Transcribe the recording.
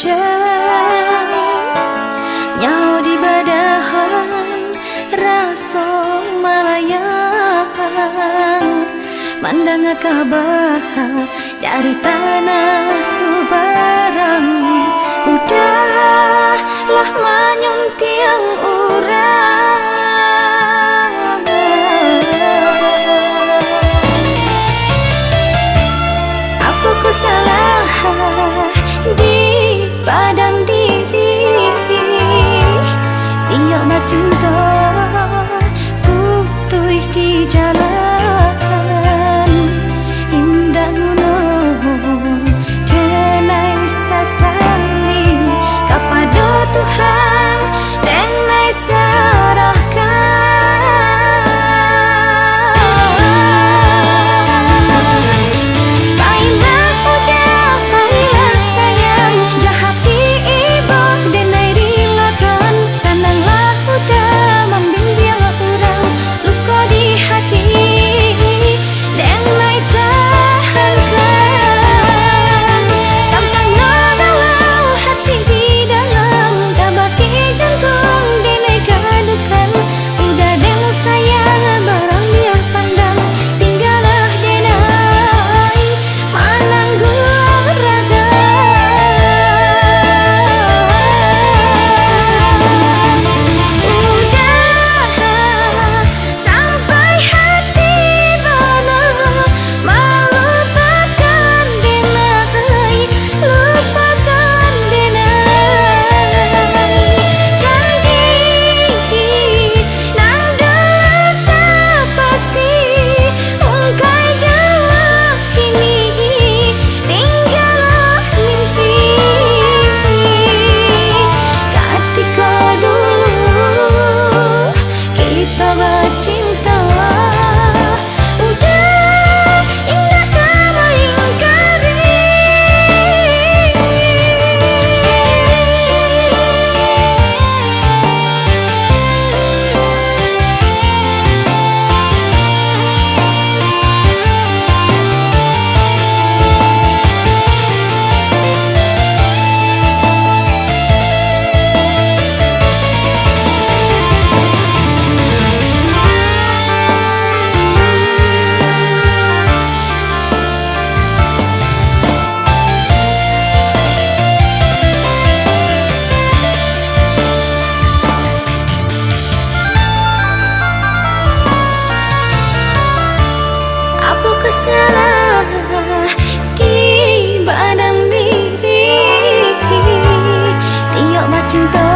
hujan nyawa di badahan rasa malayang mandang kabah dari tanah Subarang udahlah menyuntiang urang apa ku salah di padang diri tiok cinta butuh di jalan indah gunung denai sasali kepada Tuhan denai serahkan baiklah udah baiklah sayang jahati ibu denai rilakan senanglah udah membimbing orang luka di hati denai tahankan sampai nagalau hati di dalam gabaki jantung denai gadukan udah den sayang barang dia pandang tinggallah denai mananggung raga udah sampai hati mana melupakan denai lupakan denai janji nang dalam tapati ungkai jauh kini tinggallah mimpi ketika dulu kita bercinta udah indah kamu ingkari apa ku salah di badan diri tiok cinta